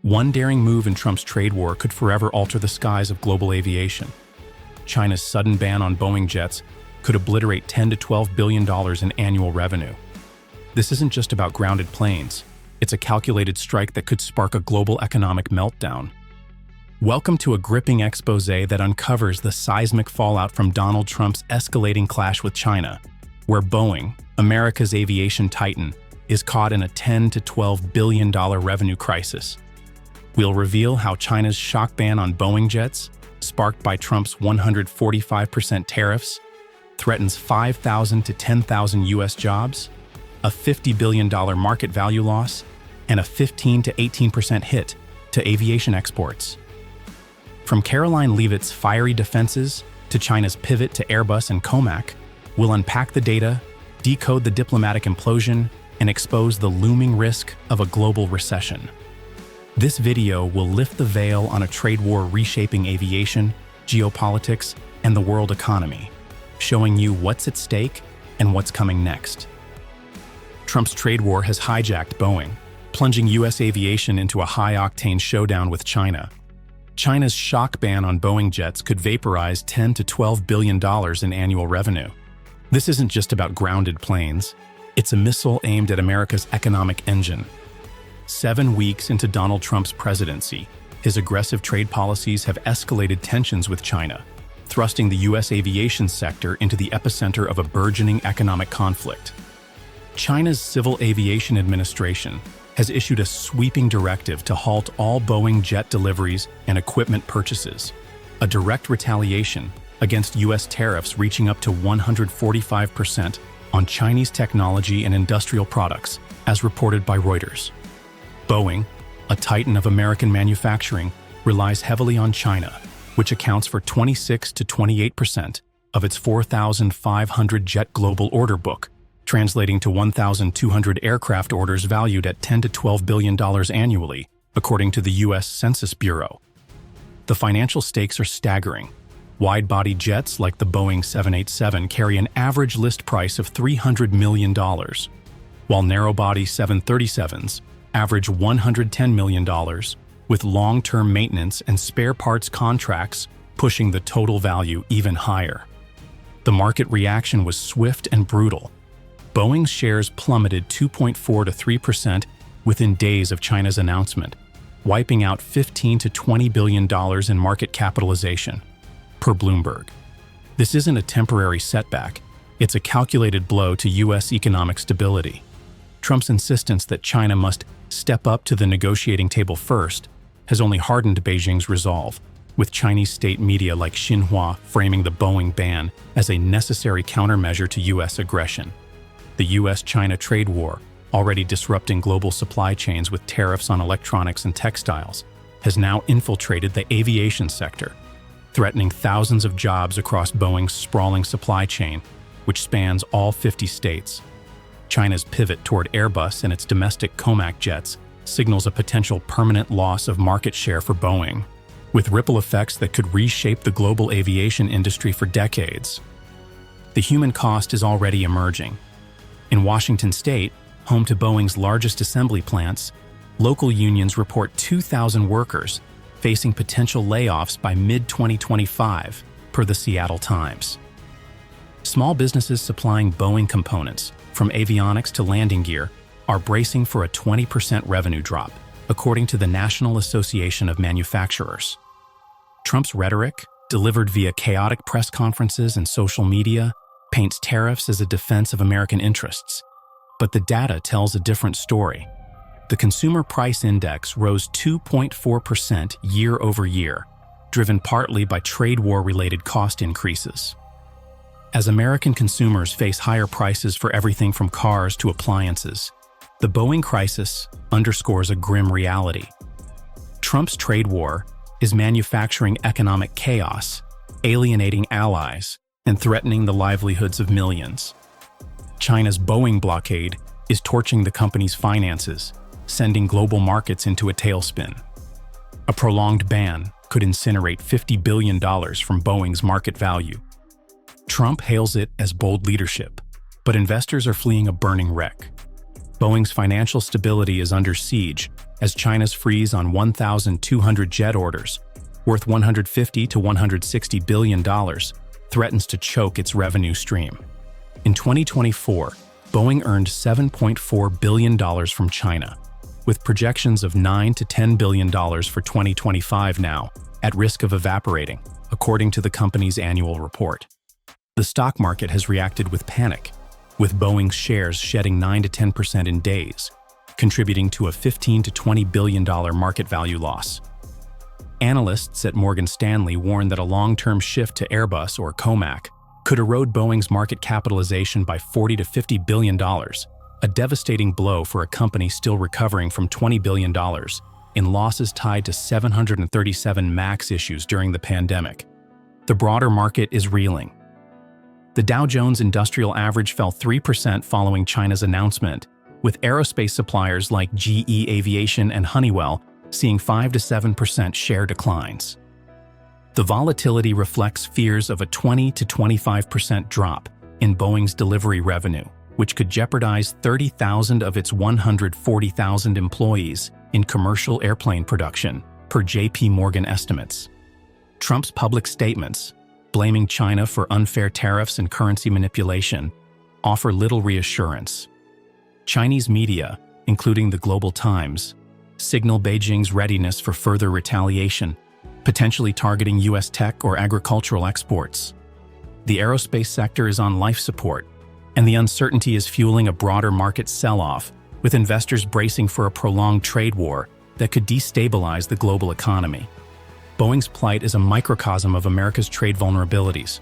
One daring move in Trump's trade war could forever alter the skies of global aviation. China's sudden ban on Boeing jets could obliterate $10 to $12 billion in annual revenue. This isn't just about grounded planes. It's a calculated strike that could spark a global economic meltdown. Welcome to a gripping expose that uncovers the seismic fallout from Donald Trump's escalating clash with China, where Boeing, America's aviation titan, is caught in a $10 to $12 billion revenue crisis. We'll reveal how China's shock ban on Boeing jets, sparked by Trump's 145% tariffs, threatens 5,000 to 10,000 U.S. jobs, a $50 billion market value loss, and a 15 to 18% hit to aviation exports. From Caroline Leavitt's fiery defenses to China's pivot to Airbus and Comac, we'll unpack the data, decode the diplomatic implosion, and expose the looming risk of a global recession. This video will lift the veil on a trade war reshaping aviation, geopolitics, and the world economy, showing you what's at stake and what's coming next. Trump's trade war has hijacked Boeing, plunging U.S. aviation into a high-octane showdown with China. China's shock ban on Boeing jets could vaporize $10 to $12 billion in annual revenue. This isn't just about grounded planes. It's a missile aimed at America's economic engine. 7 weeks into Donald Trump's presidency, his aggressive trade policies have escalated tensions with China, thrusting the U.S. aviation sector into the epicenter of a burgeoning economic conflict. China's Civil Aviation Administration has issued a sweeping directive to halt all Boeing jet deliveries and equipment purchases, a direct retaliation against U.S. tariffs reaching up to 145% on Chinese technology and industrial products, as reported by Reuters. Boeing, a titan of American manufacturing, relies heavily on China, which accounts for 26 to 28% of its 4,500 jet global order book, translating to 1,200 aircraft orders valued at $10 to $12 billion annually, according to the U.S. Census Bureau. The financial stakes are staggering. Wide-body jets like the Boeing 787 carry an average list price of $300 million, while narrow-body 737s average $110 million, with long-term maintenance and spare parts contracts pushing the total value even higher. The market reaction was swift and brutal. Boeing's shares plummeted 2.4 to 3% within days of China's announcement, wiping out $15 to $20 billion in market capitalization, per Bloomberg. This isn't a temporary setback, it's a calculated blow to U.S. economic stability. Trump's insistence that China must step up to the negotiating table first has only hardened Beijing's resolve, with Chinese state media like Xinhua framing the Boeing ban as a necessary countermeasure to U.S. aggression. The U.S. China trade war, already disrupting global supply chains with tariffs on electronics and textiles, has now infiltrated the aviation sector, threatening thousands of jobs across Boeing's sprawling supply chain, which spans all 50 states. China's pivot toward Airbus and its domestic Comac jets signals a potential permanent loss of market share for Boeing, with ripple effects that could reshape the global aviation industry for decades. The human cost is already emerging. In Washington state, home to Boeing's largest assembly plants, local unions report 2,000 workers facing potential layoffs by mid-2025, per the Seattle Times. Small businesses supplying Boeing components, from avionics to landing gear, are bracing for a 20% revenue drop, according to the National Association of Manufacturers. Trump's rhetoric, delivered via chaotic press conferences and social media, paints tariffs as a defense of American interests. But the data tells a different story. The Consumer Price Index rose 2.4% year over year, driven partly by trade war-related cost increases. As American consumers face higher prices for everything from cars to appliances, the Boeing crisis underscores a grim reality. Trump's trade war is manufacturing economic chaos, alienating allies, and threatening the livelihoods of millions. China's Boeing blockade is torching the company's finances, sending global markets into a tailspin. A prolonged ban could incinerate $50 billion from Boeing's market value. Trump hails it as bold leadership, but investors are fleeing a burning wreck. Boeing's financial stability is under siege as China's freeze on 1,200 jet orders, worth $150 to $160 billion, threatens to choke its revenue stream. In 2024, Boeing earned $7.4 billion from China, with projections of $9 to $10 billion for 2025 now at risk of evaporating, according to the company's annual report. The stock market has reacted with panic, with Boeing's shares shedding 9 to 10% in days, contributing to a $15 to $20 billion market value loss. Analysts at Morgan Stanley warn that a long-term shift to Airbus or COMAC could erode Boeing's market capitalization by $40 to $50 billion, a devastating blow for a company still recovering from $20 billion in losses tied to 737 MAX issues during the pandemic. The broader market is reeling. The Dow Jones Industrial Average fell 3% following China's announcement, with aerospace suppliers like GE Aviation and Honeywell seeing 5 to 7% share declines. The volatility reflects fears of a 20 to 25% drop in Boeing's delivery revenue, which could jeopardize 30,000 of its 140,000 employees in commercial airplane production, per J.P. Morgan estimates. Trump's public statements, blaming China for unfair tariffs and currency manipulation, offer little reassurance. Chinese media, including the Global Times, signal Beijing's readiness for further retaliation, potentially targeting U.S. tech or agricultural exports. The aerospace sector is on life support, and the uncertainty is fueling a broader market sell-off, with investors bracing for a prolonged trade war that could destabilize the global economy. Boeing's plight is a microcosm of America's trade vulnerabilities.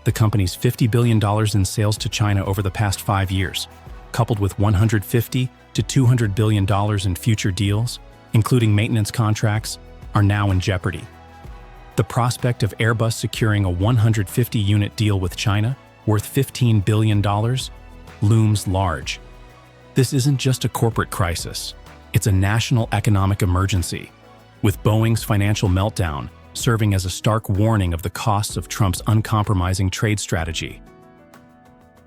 The company's $50 billion in sales to China over the past 5 years, coupled with $150 to $200 billion in future deals, including maintenance contracts, are now in jeopardy. The prospect of Airbus securing a 150-unit deal with China, worth $15 billion, looms large. This isn't just a corporate crisis, it's a national economic emergency, with Boeing's financial meltdown serving as a stark warning of the costs of Trump's uncompromising trade strategy.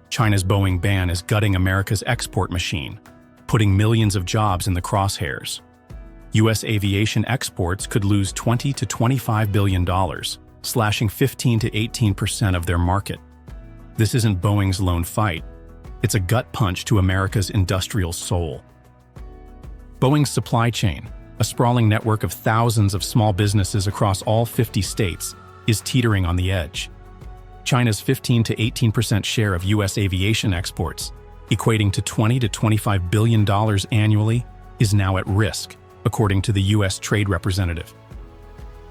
China's Boeing ban is gutting America's export machine, putting millions of jobs in the crosshairs. U.S. aviation exports could lose $20 to $25 billion, slashing 15 to 18% of their market. This isn't Boeing's lone fight. It's a gut punch to America's industrial soul. Boeing's supply chain, a sprawling network of thousands of small businesses across all 50 states, is teetering on the edge. China's 15 to 18% share of U.S. aviation exports, equating to $20 to $25 billion annually, is now at risk, according to the U.S. Trade Representative.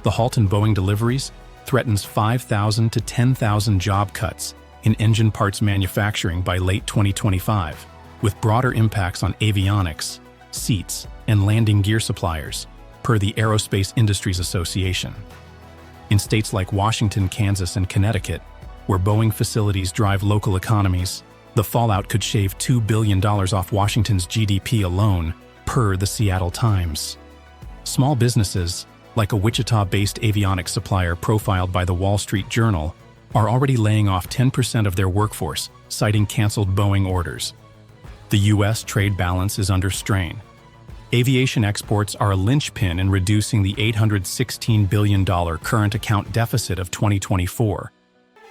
The halt in Boeing deliveries threatens 5,000 to 10,000 job cuts in engine parts manufacturing by late 2025, with broader impacts on avionics, seats, and landing gear suppliers, per the Aerospace Industries Association. In states like Washington, Kansas, and Connecticut, where Boeing facilities drive local economies, the fallout could shave $2 billion off Washington's GDP alone, per the Seattle Times. Small businesses, like a Wichita-based avionics supplier profiled by the Wall Street Journal, are already laying off 10% of their workforce, citing canceled Boeing orders. The U.S. trade balance is under strain. Aviation exports are a linchpin in reducing the $816 billion current account deficit of 2024,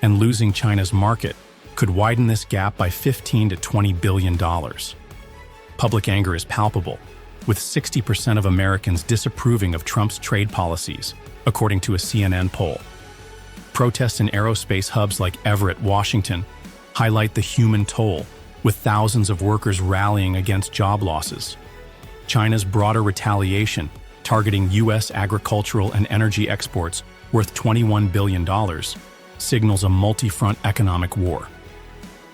and losing China's market could widen this gap by $15 to $20 billion. Public anger is palpable, with 60% of Americans disapproving of Trump's trade policies, according to a CNN poll. Protests in aerospace hubs like Everett, Washington, highlight the human toll, with thousands of workers rallying against job losses. China's broader retaliation, targeting U.S. agricultural and energy exports worth $21 billion, signals a multi-front economic war.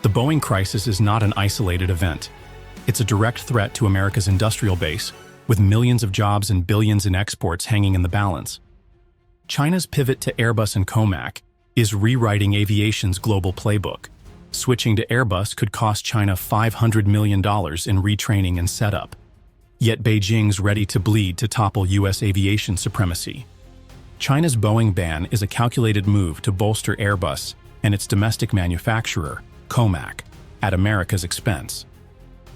The Boeing crisis is not an isolated event. It's a direct threat to America's industrial base, with millions of jobs and billions in exports hanging in the balance. China's pivot to Airbus and COMAC is rewriting aviation's global playbook. Switching to Airbus could cost China $500 million in retraining and setup. Yet Beijing's ready to bleed to topple U.S. aviation supremacy. China's Boeing ban is a calculated move to bolster Airbus and its domestic manufacturer, COMAC, at America's expense.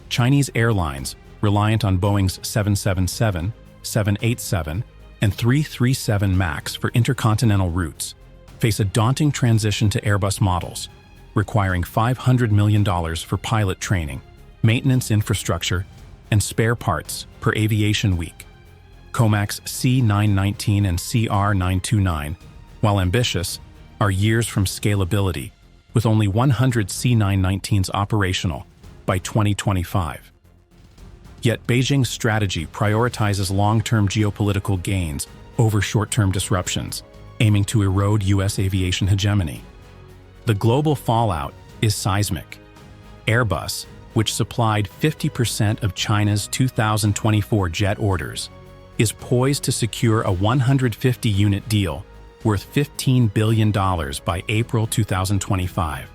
Chinese airlines, reliant on Boeing's 777, 787, and 337 MAX for intercontinental routes, face a daunting transition to Airbus models, requiring $500 million for pilot training, maintenance infrastructure, and spare parts per Aviation Week. COMAC's C919 and CR929, while ambitious, are years from scalability, with only 100 C919s operational by 2025. Yet Beijing's strategy prioritizes long-term geopolitical gains over short-term disruptions, aiming to erode U.S. aviation hegemony. The global fallout is seismic. Airbus, which supplied 50% of China's 2024 jet orders, is poised to secure a 150-unit deal worth $15 billion by April 2025.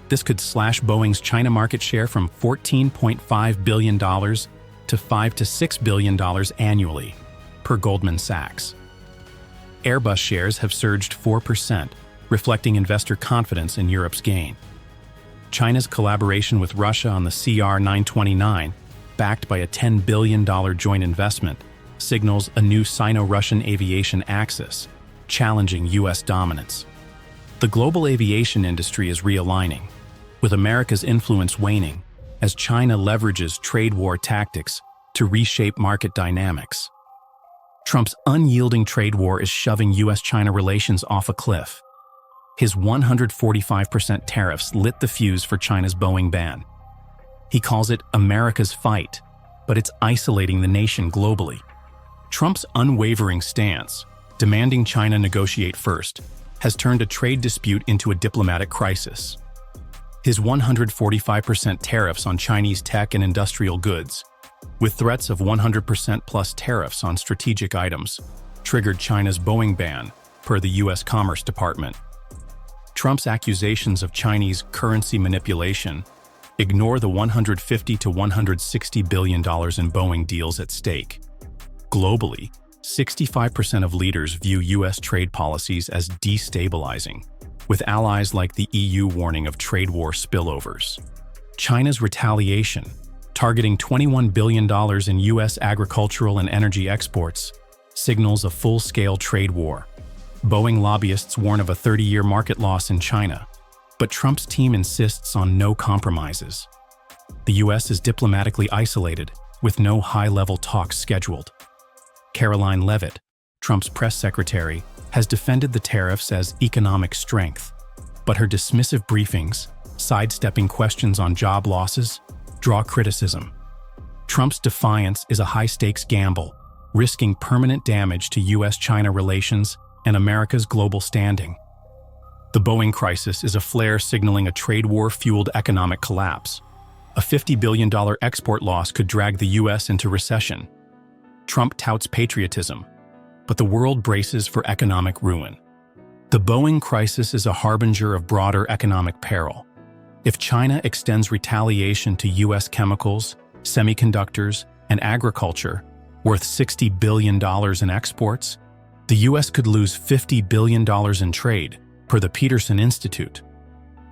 This could slash Boeing's China market share from $14.5 billion to $5 to $6 billion annually, per Goldman Sachs. Airbus shares have surged 4%, reflecting investor confidence in Europe's gain. China's collaboration with Russia on the CR929, backed by a $10 billion joint investment, signals a new Sino-Russian aviation axis, challenging U.S. dominance. The global aviation industry is realigning, with America's influence waning as China leverages trade war tactics to reshape market dynamics. Trump's unyielding trade war is shoving U.S.-China relations off a cliff. His 145% tariffs lit the fuse for China's Boeing ban. He calls it America's fight, but it's isolating the nation globally. Trump's unwavering stance, demanding China negotiate first, has turned a trade dispute into a diplomatic crisis. His 145% tariffs on Chinese tech and industrial goods, with threats of 100% plus tariffs on strategic items, triggered China's Boeing ban, per the U.S. Commerce Department. Trump's accusations of Chinese currency manipulation ignore the $150 to $160 billion in Boeing deals at stake. Globally, 65% of leaders view U.S. trade policies as destabilizing, with allies like the EU warning of trade war spillovers. China's retaliation, targeting $21 billion in U.S. agricultural and energy exports, signals a full-scale trade war. Boeing lobbyists warn of a 30-year market loss in China, but Trump's team insists on no compromises. The U.S. is diplomatically isolated, with no high-level talks scheduled. Caroline Leavitt, Trump's press secretary, has defended the tariffs as economic strength, but her dismissive briefings, sidestepping questions on job losses, draw criticism. Trump's defiance is a high-stakes gamble, risking permanent damage to U.S.-China relations and America's global standing. The Boeing crisis is a flare signaling a trade war-fueled economic collapse. A $50 billion export loss could drag the U.S. into recession. Trump touts patriotism, but the world braces for economic ruin. The Boeing crisis is a harbinger of broader economic peril. If China extends retaliation to U.S. chemicals, semiconductors, and agriculture, worth $60 billion in exports, the U.S. could lose $50 billion in trade, per the Peterson Institute.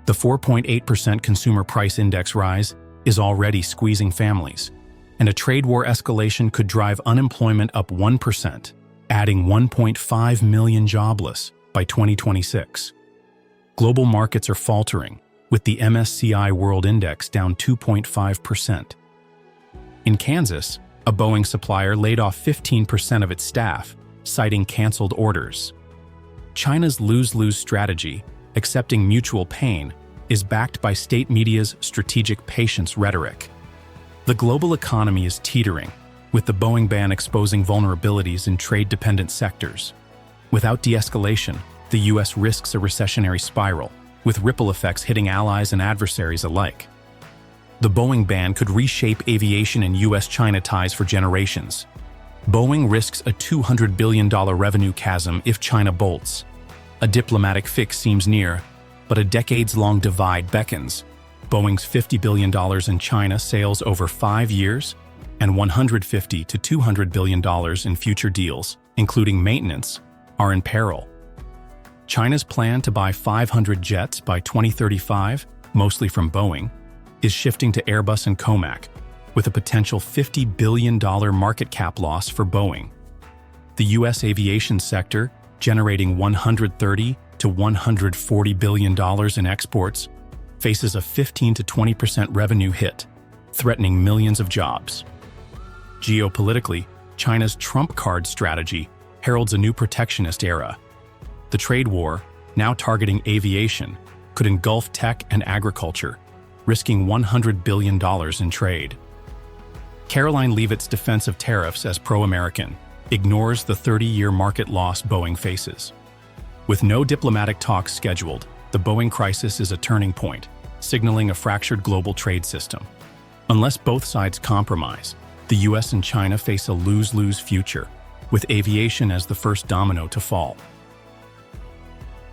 The 4.8% consumer price index rise is already squeezing families, and a trade war escalation could drive unemployment up 1%, adding 1.5 million jobless by 2026. Global markets are faltering, with the MSCI World Index down 2.5%. In Kansas, a Boeing supplier laid off 15% of its staff, citing canceled orders. China's lose-lose strategy, accepting mutual pain, is backed by state media's strategic patience rhetoric. The global economy is teetering, with the Boeing ban exposing vulnerabilities in trade-dependent sectors. Without de-escalation, the U.S. risks a recessionary spiral, with ripple effects hitting allies and adversaries alike. The Boeing ban could reshape aviation and U.S.-China ties for generations. Boeing risks a $200 billion revenue chasm if China bolts. A diplomatic fix seems near, but a decades-long divide beckons. Boeing's $50 billion in China sales over 5 years, and $150 to $200 billion in future deals, including maintenance, are in peril. China's plan to buy 500 jets by 2035, mostly from Boeing, is shifting to Airbus and Comac, with a potential $50 billion market cap loss for Boeing. The U.S. aviation sector, generating $130 to $140 billion in exports, faces a 15 to 20% revenue hit, threatening millions of jobs. Geopolitically, China's Trump card strategy heralds a new protectionist era. The trade war, now targeting aviation, could engulf tech and agriculture, risking $100 billion in trade. Caroline Leavitt's defense of tariffs as pro-American ignores the 30-year market loss Boeing faces. With no diplomatic talks scheduled, the Boeing crisis is a turning point, signaling a fractured global trade system. Unless both sides compromise, the U.S. and China face a lose-lose future, with aviation as the first domino to fall.